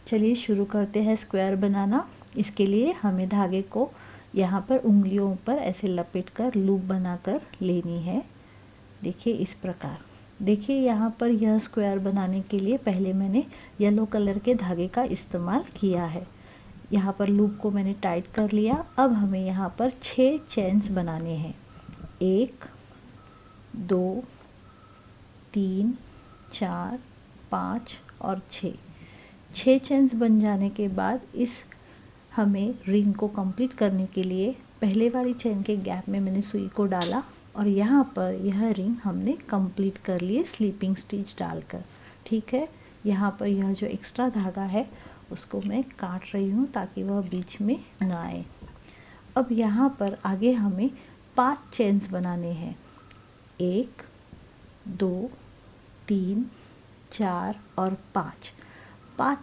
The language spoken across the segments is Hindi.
चलिए शुरू करते हैं स्क्वायर बनाना। इसके लिए हमें धागे को यहाँ पर उंगलियों पर ऐसे लपेट कर लूप बनाकर लेनी है। देखिए इस प्रकार। देखिए यहाँ पर यह स्क्वायर बनाने के लिए पहले मैंने येलो कलर के धागे का इस्तेमाल किया है। यहाँ पर लूप को मैंने टाइट कर लिया। अब हमें यहाँ पर 6 चेन्स बनाने हैं। 1 2 3 4 5 और 6 चेन्स बन जाने के बाद इस हमें रिंग को कंप्लीट करने के लिए पहले वाली चेन के गैप में मैंने सुई को डाला और यहाँ पर यह रिंग हमने कंप्लीट कर लिए स्लीपिंग स्टिच डालकर। ठीक है, यहाँ पर यह जो एक्स्ट्रा धागा है उसको मैं काट रही हूँ ताकि वह बीच में ना आए। अब यहाँ पर आगे हमें 5 चेन्स बनाने हैं। 1 2 3 4 और 5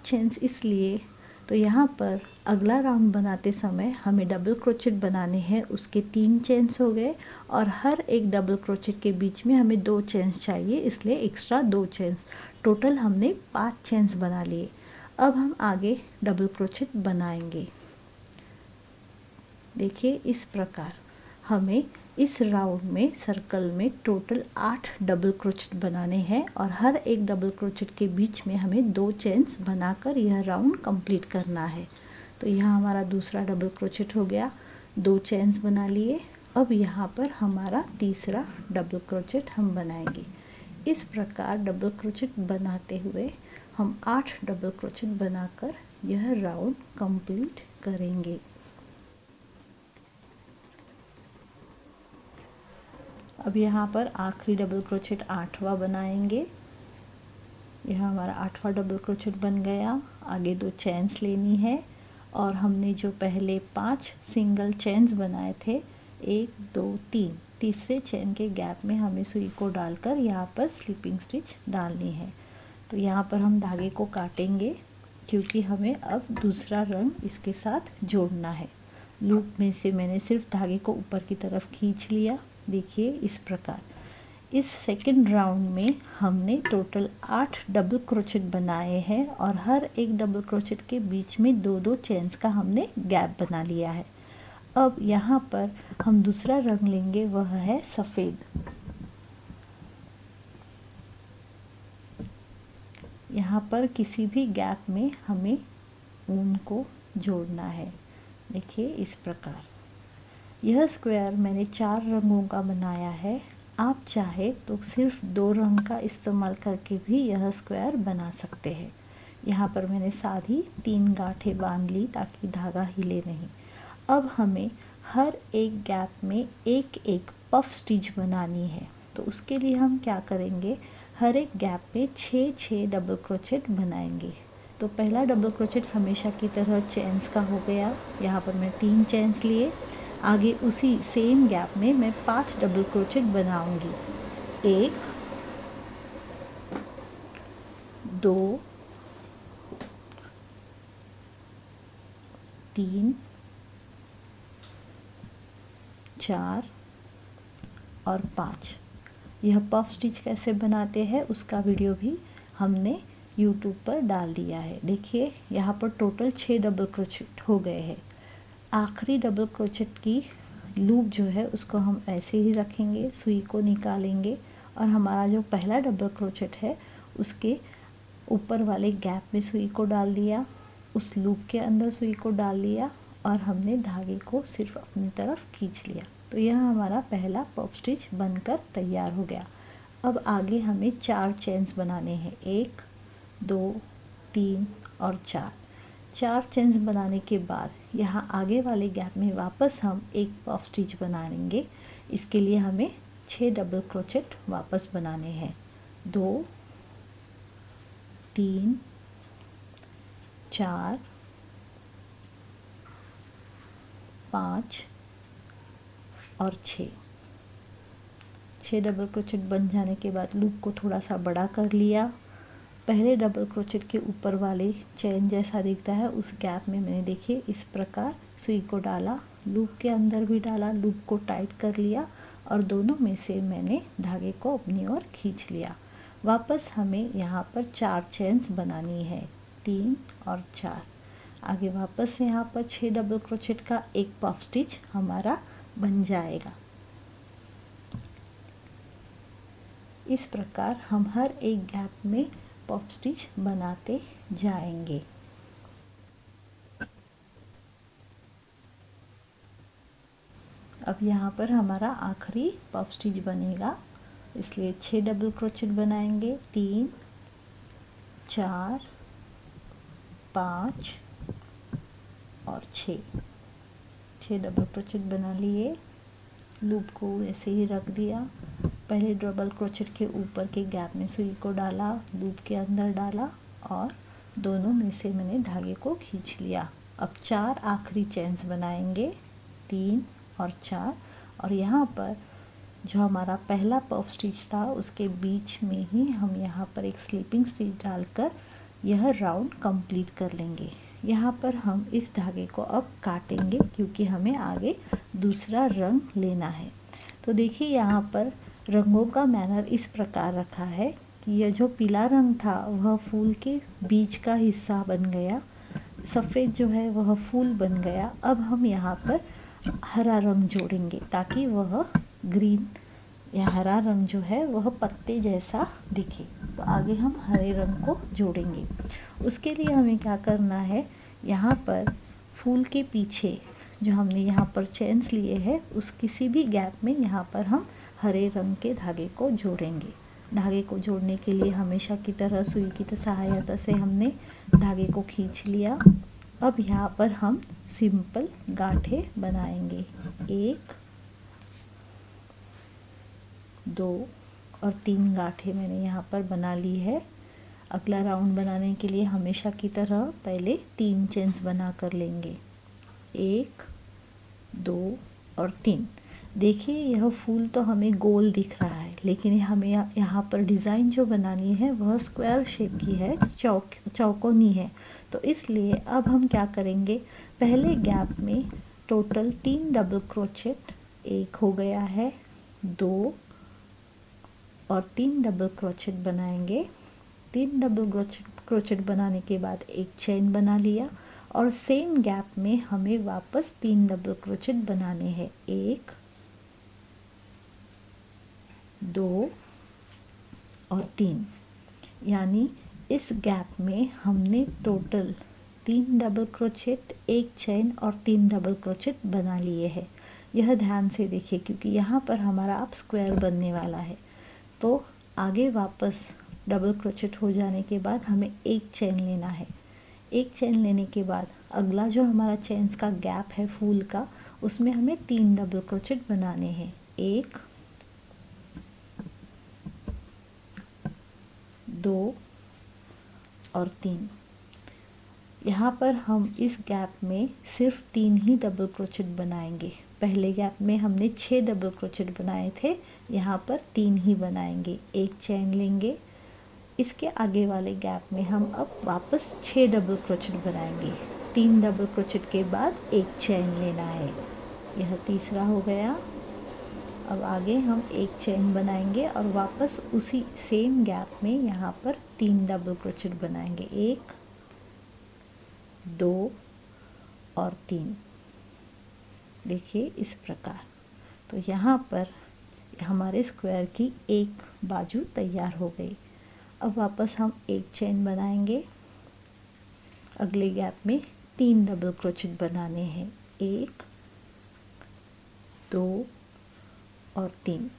चेन्स इसलिए तो यहाँ पर अगला राउंड बनाते समय हमें डबल क्रोचेट बनाने हैं। उसके 3 चेन्स हो गए और हर एक डबल क्रोचेट के बीच में हमें 2 चेन्स चाहिए, इसलिए एक्स्ट्रा 2 चेन्स। टोटल हमने 5 चेन्स बना लिए। अब हम आगे डबल क्रोचेट बनाएंगे। देखिए इस प्रकार हमें इस राउंड में सर्कल में टोटल 8 डबल क्रोचेट बनाने हैं और हर एक डबल क्रोचेट के बीच में हमें 2 चेन्स बनाकर यह राउंड कंप्लीट करना है। तो यहाँ हमारा दूसरा डबल क्रोचेट हो गया, 2 चेन्स बना लिए। अब यहाँ पर हमारा तीसरा डबल क्रोचेट हम बनाएंगे। इस प्रकार डबल क्रोचेट बनाते हुए हम 8 डबल क्रोचेट बनाकर यह राउंड कंप्लीट करेंगे। अब यहाँ पर आखिरी डबल क्रोचेट 8वां बनाएंगे। यह हमारा 8वां डबल क्रोचेट बन गया। आगे 2 चेन्स लेनी है और हमने जो पहले 5 सिंगल चेन्स बनाए थे 1 2 3, तीसरे चेन के गैप में हमें सुई को डालकर यहाँ पर स्लीपिंग स्टिच डालनी है। तो यहाँ पर हम धागे को काटेंगे क्योंकि हमें अब दूसरा रंग इसके साथ जोड़ना है। लूप में से मैंने सिर्फ धागे को ऊपर की तरफ खींच लिया। देखिए इस प्रकार। इस सेकंड राउंड में हमने टोटल 8 डबल क्रोचेट बनाए हैं और हर एक डबल क्रोचेट के बीच में 2-2 चेन्स का हमने गैप बना लिया है। अब यहाँ पर हम दूसरा रंग लेंगे, वह है सफ़ेद। यहाँ पर किसी भी गैप में हमें ऊन को जोड़ना है। देखिए इस प्रकार। यह स्क्वायर मैंने 4 रंगों का बनाया है। आप चाहे तो सिर्फ 2 रंग का इस्तेमाल करके भी यह स्क्वायर बना सकते हैं। यहाँ पर मैंने सादी 3 गांठें बांध ली ताकि धागा हिले नहीं। अब हमें हर एक गैप में एक एक पफ स्टिच बनानी है। तो उसके लिए हम क्या करेंगे, हर एक गैप में 6 डबल क्रोचेट बनाएंगे। तो पहला डबल क्रोचेट हमेशा की तरह चेन्स का हो गया। यहाँ पर मैं 3 चेन्स लिए। आगे उसी सेम गैप में मैं 5 डबल क्रोचेट बनाऊंगी। 1 2 3 4 और 5। यह पफ स्टिच कैसे बनाते हैं उसका वीडियो भी हमने YouTube पर डाल दिया है। देखिए यहाँ पर टोटल 6 डबल क्रोचेट हो गए हैं। आखिरी डबल क्रोचेट की लूप जो है उसको हम ऐसे ही रखेंगे, सुई को निकालेंगे और हमारा जो पहला डबल क्रोचेट है उसके ऊपर वाले गैप में सुई को डाल दिया, उस लूप के अंदर सुई को डाल लिया और हमने धागे को सिर्फ अपनी तरफ खींच लिया। तो यह हमारा पहला पफ स्टिच बनकर तैयार हो गया। अब आगे हमें 4 चेन्स बनाने हैं। 1 2 3 और 4 चेन्स बनाने के बाद यहाँ आगे वाले गैप में वापस हम एक पफ स्टिच बनाएंगे। इसके लिए हमें 6 डबल क्रोचेट वापस बनाने हैं। 2 3 4 5 और 6 डबल क्रोचेट बन जाने के बाद लूप को थोड़ा सा बड़ा कर लिया। पहले डबल क्रोचेट के ऊपर वाले चेन जैसा दिखता है उस गैप में मैंने देखिए इस प्रकार सुई को डाला, लूप के अंदर भी डाला, लूप को टाइट कर लिया और दोनों में से मैंने धागे को अपनी ओर खींच लिया। वापस हमें यहाँ पर 4 चेन्स बनानी है। 3 और 4। आगे वापस से यहाँ पर 6 डबल क्रोचेट का एक पफ स्टिच हमारा बन जाएगा। इस प्रकार हम हर एक गैप में पफ स्टिच बनाते जाएंगे। अब यहाँ पर हमारा आखिरी पफ स्टिच बनेगा, इसलिए 6 डबल क्रोचेट बनाएंगे। 3 4 5 और 6 डबल क्रोचेट बना लिए। लूप को ऐसे ही रख दिया। पहले डबल क्रोचेट के ऊपर के गैप में सुई को डाला, लूप के अंदर डाला और दोनों में से मैंने धागे को खींच लिया। अब 4 आखिरी चेन्स बनाएंगे, 3 और 4, और यहाँ पर जो हमारा पहला पफ स्टिच था उसके बीच में ही हम यहाँ पर एक स्लीपिंग स्टिच डालकर यह राउंड कंप्लीट कर लेंगे। यहाँ पर हम इस धागे को अब काटेंगे क्योंकि हमें आगे दूसरा रंग लेना है। तो देखिए यहाँ पर रंगों का मैनर इस प्रकार रखा है कि यह जो पीला रंग था वह फूल के बीच का हिस्सा बन गया, सफ़ेद जो है वह फूल बन गया। अब हम यहाँ पर हरा रंग जोड़ेंगे ताकि वह ग्रीन या हरा रंग जो है वह पत्ते जैसा दिखे। तो आगे हम हरे रंग को जोड़ेंगे। उसके लिए हमें क्या करना है, यहाँ पर फूल के पीछे जो हमने यहाँ पर चेन्स लिए हैं उस किसी भी गैप में यहाँ पर हम हरे रंग के धागे को जोड़ेंगे। धागे को जोड़ने के लिए हमेशा की तरह सुई की सहायता से हमने धागे को खींच लिया। अब यहाँ पर हम सिंपल गांठे बनाएंगे। 1 2 और 3 गांठे मैंने यहाँ पर बना ली है। अगला राउंड बनाने के लिए हमेशा की तरह पहले 3 चेन्स बना कर लेंगे। 1 2 और 3। देखिए यह फूल तो हमें गोल दिख रहा है, लेकिन हमें यहाँ पर डिज़ाइन जो बनानी है वह स्क्वायर शेप की है, चौकोनी है। तो इसलिए अब हम क्या करेंगे, पहले गैप में टोटल 3 डबल क्रोचेट, 1 हो गया है, 2 और 3 डबल क्रोचेट बनाएंगे। 3 डबल क्रोचेट बनाने के बाद एक चेन बना लिया और सेम गैप में हमें वापस 3 डबल क्रोचेट बनाने हैं। 1 2 और 3, यानी इस गैप में हमने टोटल 3 डबल क्रोचेट, एक चेन और 3 डबल क्रोचेट बना लिए हैं। यह ध्यान से देखिए क्योंकि यहाँ पर हमारा अब स्क्वायर बनने वाला है। तो आगे वापस डबल क्रोचेट हो जाने के बाद हमें एक चेन लेना है। एक चेन लेने के बाद अगला जो हमारा चेन्स का गैप है फूल का, उसमें हमें 3 डबल क्रोचेट बनाने हैं। 1 2 और 3। यहाँ पर हम इस गैप में सिर्फ 3 ही डबल क्रोचेट बनाएंगे। पहले गैप में हमने 6 डबल क्रोचेट बनाए थे, यहाँ पर 3 ही बनाएंगे। एक चेन लेंगे, इसके आगे वाले गैप में हम अब वापस 6 डबल क्रोचेट बनाएंगे। 3 डबल क्रोचेट के बाद एक चेन लेना है, यह तीसरा हो गया। अब आगे हम एक चेन बनाएंगे और वापस उसी सेम गैप में यहाँ पर 3 डबल क्रोचेट बनाएंगे। 1 2 और 3। देखिए इस प्रकार। तो यहाँ पर हमारे स्क्वायर की एक बाजू तैयार हो गई। अब वापस हम एक चेन बनाएंगे। अगले गैप में 3 डबल क्रोचेट बनाने हैं। 1 2 और 3।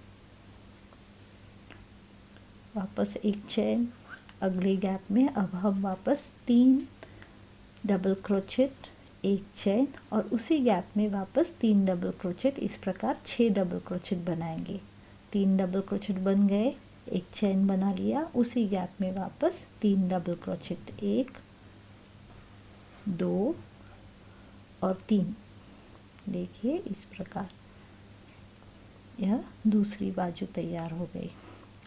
वापस एक चेन। अगले गैप में अब हम वापस 3 डबल क्रोचेट, एक चेन और उसी गैप में वापस 3 डबल क्रोचेट। इस प्रकार 6 डबल क्रोचेट बनाएंगे। 3 डबल क्रोचेट बन गए, एक चेन बना लिया, उसी गैप में वापस 3 डबल क्रोचेट। 1 2 और 3। देखिए इस प्रकार यह दूसरी बाजू तैयार हो गई।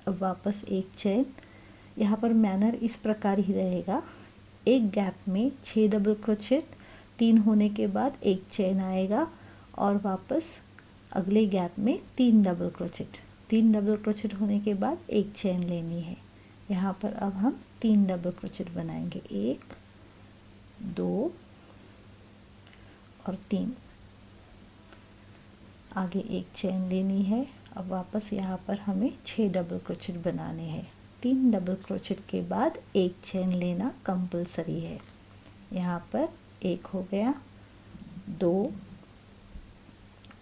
अब वापस एक चेन। यहाँ पर मैनर इस प्रकार ही रहेगा। एक गैप में 6 डबल क्रोचेट, 3 होने के बाद एक चेन आएगा और वापस अगले गैप में 3 डबल क्रोचेट। 3 डबल क्रोचेट होने के बाद एक चेन लेनी है। यहाँ पर अब हम 3 डबल क्रोचेट बनाएंगे। 1 2 और 3, आगे एक चेन लेनी है। अब वापस यहाँ पर हमें 6 डबल क्रोचेट बनाने हैं। 3 डबल क्रोचेट के बाद एक चेन लेना कंपलसरी है। यहाँ पर एक हो गया, 2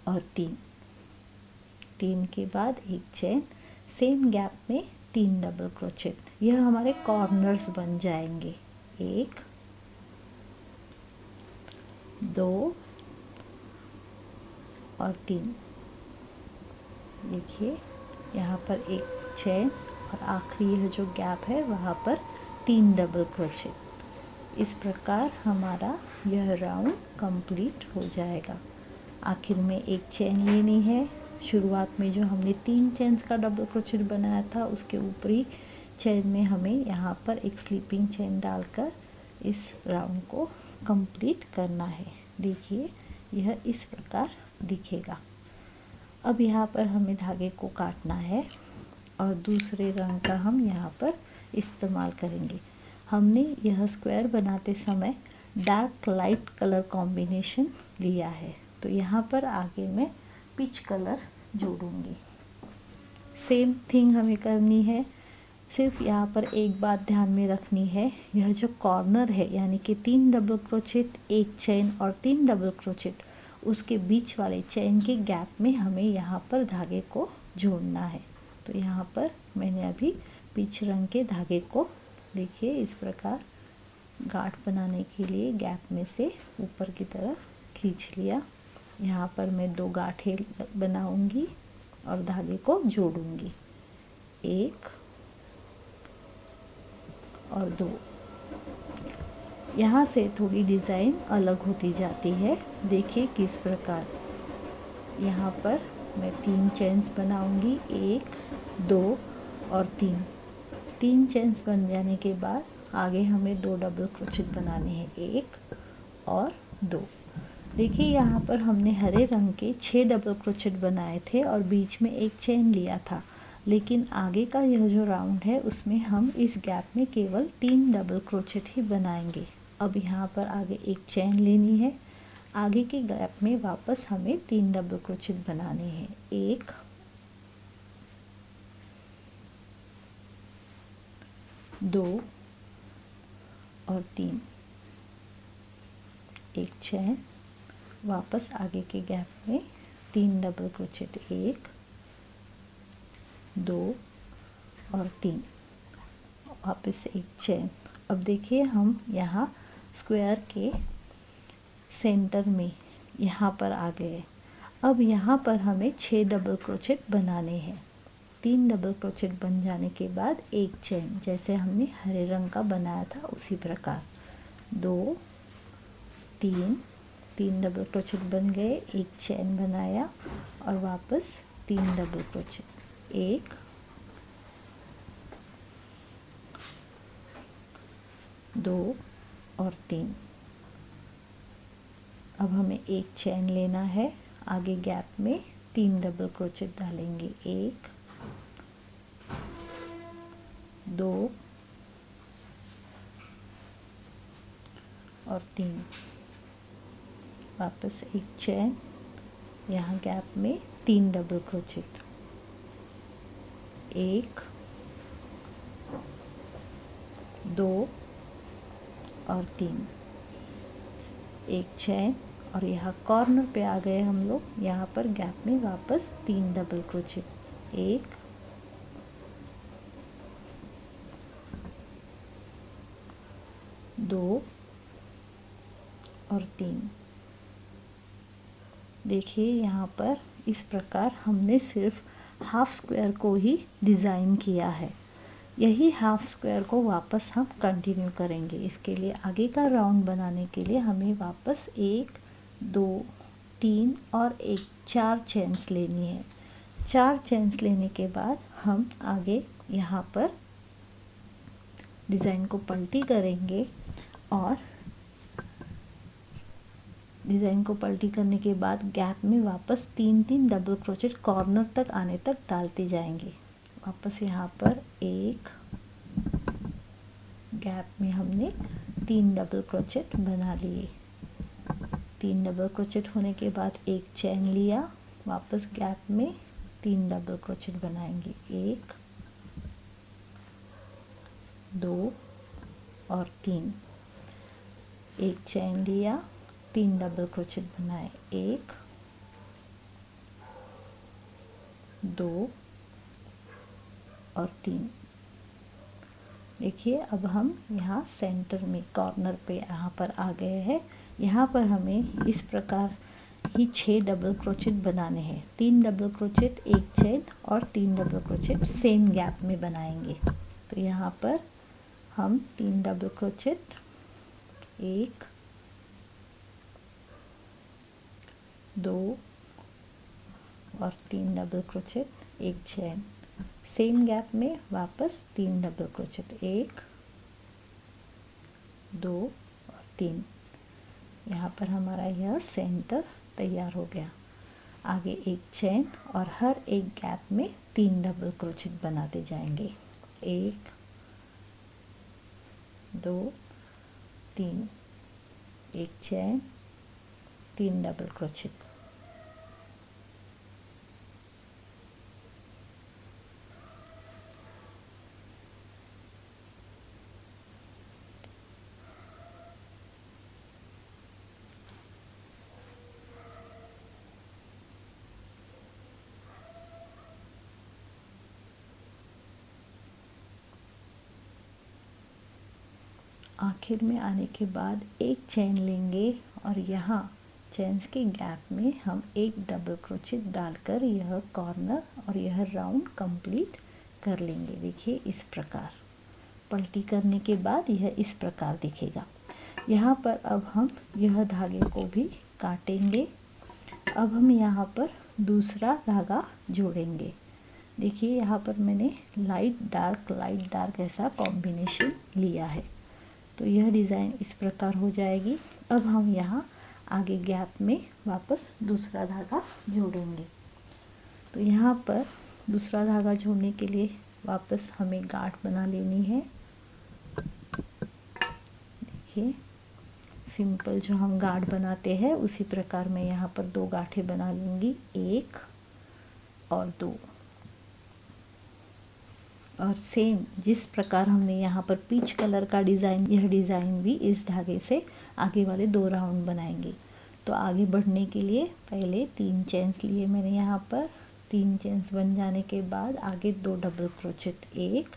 और 3, 3 के बाद एक चेन, सेम गैप में 3 डबल क्रोचेट। यह हमारे कॉर्नर्स बन जाएंगे। 1 2 और 3। देखिए यहाँ पर एक चेन और आखिरी यह जो गैप है वहाँ पर 3 डबल क्रोचेट। इस प्रकार हमारा यह राउंड कंप्लीट हो जाएगा। आखिर में एक चेन लेनी है। शुरुआत में जो हमने 3 चेन्स का डबल क्रोचेट बनाया था उसके ऊपरी चेन में हमें यहाँ पर एक स्लीपिंग चेन डालकर इस राउंड को कंप्लीट करना है। देखिए यह इस प्रकार दिखेगा। अब यहाँ पर हमें धागे को काटना है और दूसरे रंग का हम यहाँ पर इस्तेमाल करेंगे। हमने यह स्क्वायर बनाते समय डार्क लाइट कलर कॉम्बिनेशन लिया है, तो यहाँ पर आगे मैं पीच कलर जोड़ूंगी। सेम थिंग हमें करनी है। सिर्फ यहाँ पर एक बात ध्यान में रखनी है, यह जो कॉर्नर है यानी कि 3 डबल क्रोचेट, एक चेन और 3 डबल क्रोचेट, उसके बीच वाले चेन के गैप में हमें यहाँ पर धागे को जोड़ना है। तो यहाँ पर मैंने अभी पीच रंग के धागे को, देखिए इस प्रकार गांठ बनाने के लिए गैप में से ऊपर की तरफ खींच लिया। यहाँ पर मैं 2 गांठें बनाऊंगी और धागे को जोड़ूंगी, 1 और 2। यहाँ से थोड़ी डिज़ाइन अलग होती जाती है। देखिए किस प्रकार। यहाँ पर मैं 3 चेन्स बनाऊंगी, 1 2 और 3। 3 चेन्स बन जाने के बाद आगे हमें 2 डबल क्रोचेट बनाने हैं, 1 और 2। देखिए यहाँ पर हमने हरे रंग के 6 डबल क्रोचेट बनाए थे और बीच में एक चेन लिया था, लेकिन आगे का यह जो राउंड है उसमें हम इस गैप में केवल 3 डबल क्रोचेट ही बनाएंगे। अब यहाँ पर आगे एक चेन लेनी है। आगे के गैप में वापस हमें 3 डबल क्रोचेट बनाने हैं, 1 2 और 3, एक चेन, वापस आगे के गैप में 3 डबल क्रोचेट, 1 2 और 3, वापस एक चेन। अब देखिए हम यहाँ स्क्वायर के सेंटर में यहाँ पर आ गए। अब यहाँ पर हमें 6 डबल क्रोचेट बनाने हैं। 3 डबल क्रोचेट बन जाने के बाद एक चेन, जैसे हमने हरे रंग का बनाया था उसी प्रकार, 2 3, 3 डबल क्रोचेट बन गए, एक चेन बनाया और वापस 3 डबल क्रोचेट, 1 2 और 3। अब हमें एक चेन लेना है। आगे गैप में 3 डबल क्रोचेट डालेंगे, 1 2 और 3, वापस एक चेन, यहाँ गैप में 3 डबल क्रोचेट, 1 2 और 3, एक चेन और यहाँ कॉर्नर पे आ गए हम लोग। यहाँ पर गैप में वापस 3 डबल क्रोचेट, 1 2 और 3। देखिए यहाँ पर इस प्रकार हमने सिर्फ हाफ स्क्वायर को ही डिज़ाइन किया है। यही हाफ स्क्वायर को वापस हम कंटिन्यू करेंगे। इसके लिए आगे का राउंड बनाने के लिए हमें वापस 1 2 3 और 4 चेन्स लेनी है। 4 चेन्स लेने के बाद हम आगे यहाँ पर डिज़ाइन को पलटी करेंगे और डिज़ाइन को पलटी करने के बाद गैप में वापस 3 डबल क्रोचेट कॉर्नर तक आने तक डालते जाएंगे। वापस यहाँ पर 1 गैप में हमने 3 डबल क्रोचेट बना लिए। 3 डबल क्रोचेट होने के बाद एक चेन लिया, वापस गैप में 3 डबल क्रोचेट बनाएंगे, 1 2 और 3। एक चेन लिया, 3 डबल क्रोचेट बनाए, 1 2 और 3। देखिए अब हम यहाँ सेंटर में कॉर्नर पे यहाँ पर आ गए हैं। यहाँ पर हमें इस प्रकार ही 6 डबल क्रोचेट बनाने हैं। 3 डबल क्रोचेट, एक चेन और 3 डबल क्रोचेट सेम गैप में बनाएंगे। तो यहाँ पर हम 3 डबल क्रोचेट, 1 2 और 3 डबल क्रोचेट, एक चेन, सेम गैप में वापस 3 डबल क्रोचेट, 1 2 और 3। यहाँ पर हमारा यह सेंटर तैयार हो गया। आगे एक चेन और हर एक गैप में 3 डबल क्रोचेट बनाते जाएंगे, 1 2 3, एक चेन, 3 डबल क्रोचेट। आखिर में आने के बाद एक चेन लेंगे और यहाँ चेन्स के गैप में हम एक डबल क्रोचेट डालकर यह कॉर्नर और यह राउंड कंप्लीट कर लेंगे। देखिए इस प्रकार पलटी करने के बाद यह इस प्रकार दिखेगा। यहाँ पर अब हम यह धागे को भी काटेंगे। अब हम यहाँ पर दूसरा धागा जोड़ेंगे। देखिए यहाँ पर मैंने लाइट डार्क ऐसा कॉम्बिनेशन लिया है। तो यह डिज़ाइन इस प्रकार हो जाएगी। अब हम यहाँ आगे गैप में वापस दूसरा धागा जोड़ेंगे। तो यहाँ पर दूसरा धागा जोड़ने के लिए वापस हमें गांठ बना लेनी है। देखिए सिंपल जो हम गांठ बनाते हैं उसी प्रकार मैं यहाँ पर 2 गांठें बना लूँगी, 1 और 2। और सेम जिस प्रकार हमने यहाँ पर पीच कलर का डिज़ाइन, यह डिज़ाइन भी इस धागे से आगे वाले 2 राउंड बनाएंगे। तो आगे बढ़ने के लिए पहले 3 चेन्स लिए मैंने यहाँ पर। 3 चेन्स बन जाने के बाद आगे 2 डबल क्रोचेट, 1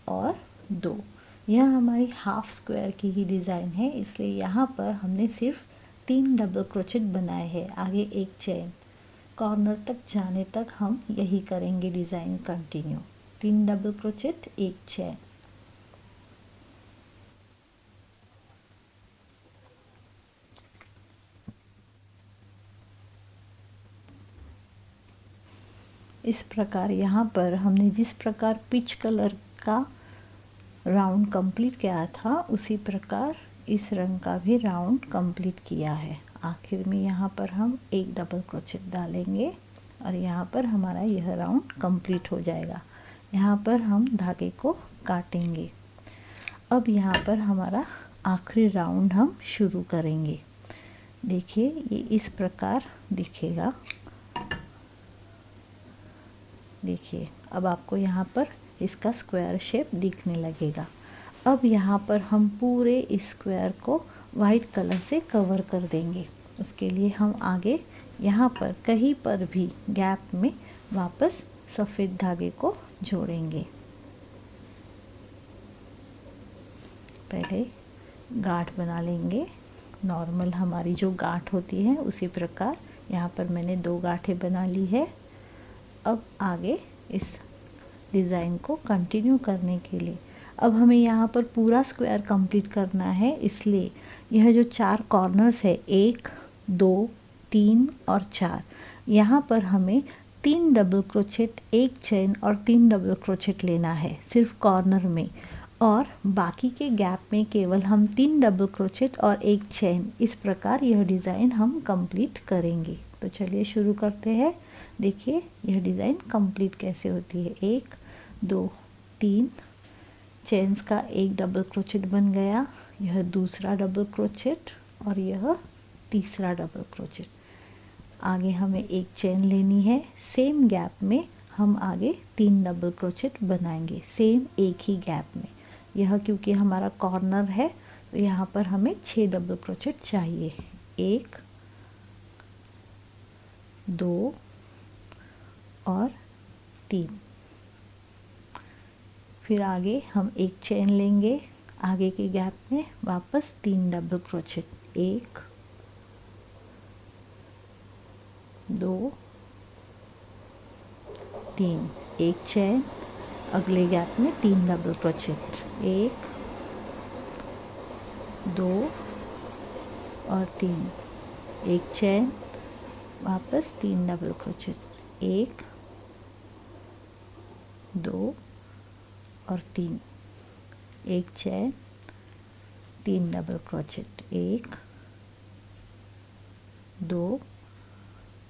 और 2। यह हमारी हाफ स्क्वायर की ही डिज़ाइन है, इसलिए यहाँ पर हमने सिर्फ 3 डबल क्रोचेट बनाए हैं। आगे एक चेन, कॉर्नर तक जाने तक हम यही करेंगे डिज़ाइन कंटिन्यू। 3 डबल क्रोचेट, एक चेन। इस प्रकार यहाँ पर हमने जिस प्रकार पिच कलर का राउंड कंप्लीट किया था उसी प्रकार इस रंग का भी राउंड कंप्लीट किया है। आखिर में यहाँ पर हम एक डबल क्रोचेट डालेंगे और यहाँ पर हमारा यह राउंड कंप्लीट हो जाएगा। यहाँ पर हम धागे को काटेंगे। अब यहाँ पर हमारा आखिरी राउंड हम शुरू करेंगे। देखिए ये इस प्रकार दिखेगा। देखिए अब आपको यहाँ पर इसका स्क्वायर शेप दिखने लगेगा। अब यहाँ पर हम पूरे इस स्क्वायर को वाइट कलर से कवर कर देंगे। उसके लिए हम आगे यहाँ पर कहीं पर भी गैप में वापस सफ़ेद धागे को जोड़ेंगे। पहले गांठ बना लेंगे। नॉर्मल हमारी जो गांठ होती है उसी प्रकार यहाँ पर मैंने 2 गांठें बना ली है। अब आगे इस डिज़ाइन को कंटिन्यू करने के लिए अब हमें यहाँ पर पूरा स्क्वायर कंप्लीट करना है, इसलिए यह जो 4 कॉर्नर्स है 1 2 3 और 4, यहाँ पर हमें 3 डबल क्रोचेट, एक चेन और 3 डबल क्रोचेट लेना है सिर्फ कॉर्नर में, और बाकी के गैप में केवल हम 3 डबल क्रोचेट और एक चेन। इस प्रकार यह डिज़ाइन हम कंप्लीट करेंगे। तो चलिए शुरू करते हैं। देखिए यह डिज़ाइन कंप्लीट कैसे होती है। 1 2 3, चेन्स का एक डबल क्रोचेट बन गया, यह दूसरा डबल क्रोचेट और यह तीसरा डबल क्रोचेट। आगे हमें एक चेन लेनी है, सेम गैप में हम आगे 3 डबल क्रोचेट बनाएंगे, सेम एक ही गैप में। यह क्योंकि हमारा कॉर्नर है तो यहाँ पर हमें 6 डबल क्रोचेट चाहिए। 1 2 और 3। फिर आगे हम एक चेन लेंगे, आगे के गैप में वापस 3 डबल क्रोचेट, 1 2 3, एक चेन, अगले गैप में 3 डबल क्रोचेट, 1 2 और 3, एक चेन, वापस 3 डबल क्रोचेट, 1 2 और 3, एक चेन, 3 डबल क्रोचेट, 1 2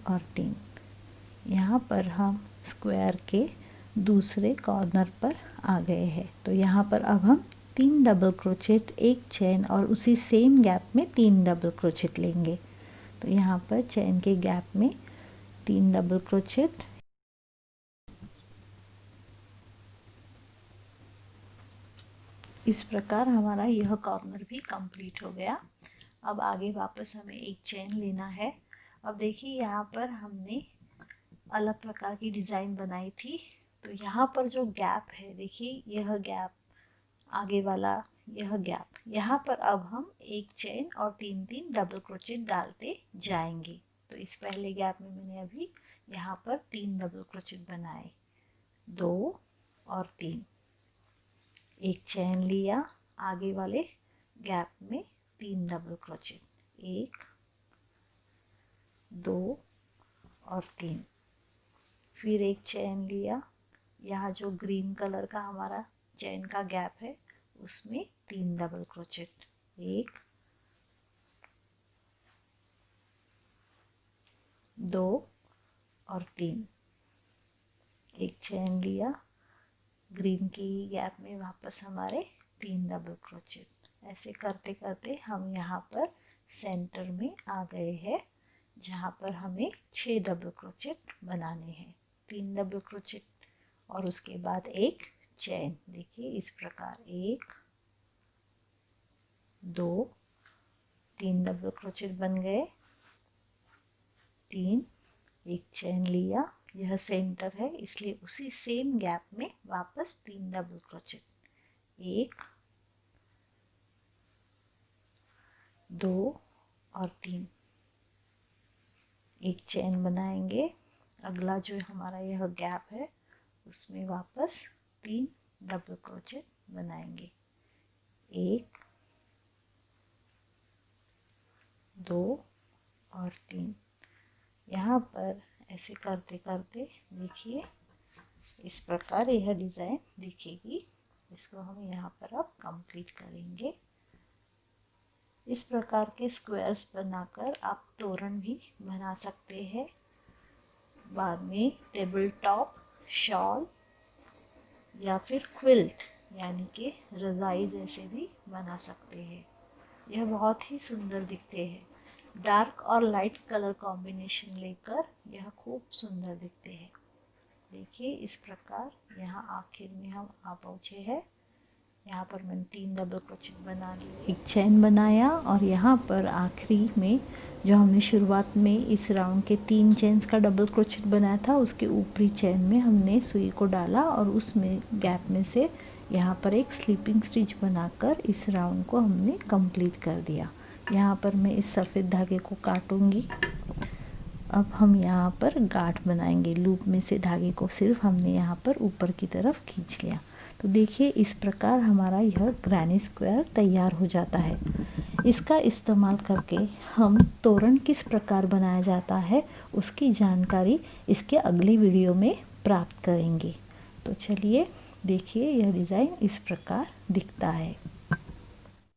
और 3। यहाँ पर हम स्क्वायर के दूसरे कॉर्नर पर आ गए हैं। तो यहाँ पर अब हम 3 डबल क्रोचेट, एक चेन और उसी सेम गैप में 3 डबल क्रोचेट लेंगे। तो यहाँ पर चेन के गैप में 3 डबल क्रोचेट, इस प्रकार हमारा यह कॉर्नर भी कंप्लीट हो गया। अब आगे वापस हमें एक चेन लेना है। अब देखिए यहाँ पर हमने अलग प्रकार की डिज़ाइन बनाई थी, तो यहाँ पर जो गैप है, देखिए यह गैप, आगे वाला यह गैप, यहाँ पर अब हम एक चेन और 3 डबल क्रोचेट डालते जाएंगे। तो इस पहले गैप में मैंने अभी यहाँ पर 3 डबल क्रोचेट बनाए, 2 और 3, एक चेन लिया, आगे वाले गैप में 3 डबल क्रोचेट, 1 2 और 3, फिर एक चेन लिया, यहाँ जो ग्रीन कलर का हमारा चेन का गैप है उसमें 3 डबल क्रोचेट, 1 2 और 3, एक चेन लिया, ग्रीन की गैप में वापस हमारे 3 डबल क्रोचेट। ऐसे करते करते हम यहाँ पर सेंटर में आ गए हैं, जहाँ पर हमें 6 डबल क्रोचेट बनाने हैं, 3 डबल क्रोचेट और उसके बाद एक चेन। देखिए इस प्रकार 1 2 3 डबल क्रोचेट बन गए, 3, एक चेन लिया, यह सेंटर है इसलिए उसी सेम गैप में वापस 3 डबल क्रोचेट, 1 2 और 3, एक चेन बनाएंगे, अगला जो हमारा यह गैप है उसमें वापस 3 डबल क्रोचेट बनाएंगे, 1 2 और 3। यहाँ पर ऐसे करते करते देखिए इस प्रकार यह डिज़ाइन दिखेगी। इसको हम यहाँ पर अब कंप्लीट करेंगे। इस प्रकार के स्क्वायर्स बनाकर आप तोरण भी बना सकते हैं। बाद में टेबल टॉप, शॉल या फिर क्विल्ट यानी कि रज़ाई जैसे भी बना सकते हैं। यह बहुत ही सुंदर दिखते हैं। डार्क और लाइट कलर कॉम्बिनेशन लेकर यह खूब सुंदर दिखते हैं। देखिए इस प्रकार यहाँ आखिर में हम आ पहुँचे हैं। यहाँ पर मैंने 3 डबल क्रोचेट बना लिए, एक चेन बनाया और यहाँ पर आखिरी में जो हमने शुरुआत में इस राउंड के 3 चेन्स का डबल क्रोचेट बनाया था, उसके ऊपरी चेन में हमने सुई को डाला और उसमें गैप में से यहाँ पर एक स्लीपिंग स्टिच बनाकर इस राउंड को हमने कंप्लीट कर दिया। यहाँ पर मैं इस सफ़ेद धागे को काटूंगी। अब हम यहाँ पर गांठ बनाएंगे। लूप में से धागे को सिर्फ हमने यहाँ पर ऊपर की तरफ खींच लिया। तो देखिए इस प्रकार हमारा यह ग्रैनी स्क्वायर तैयार हो जाता है। इसका इस्तेमाल करके हम तोरण किस प्रकार बनाया जाता है उसकी जानकारी इसके अगली वीडियो में प्राप्त करेंगे। तो चलिए देखिए यह डिज़ाइन इस प्रकार दिखता है।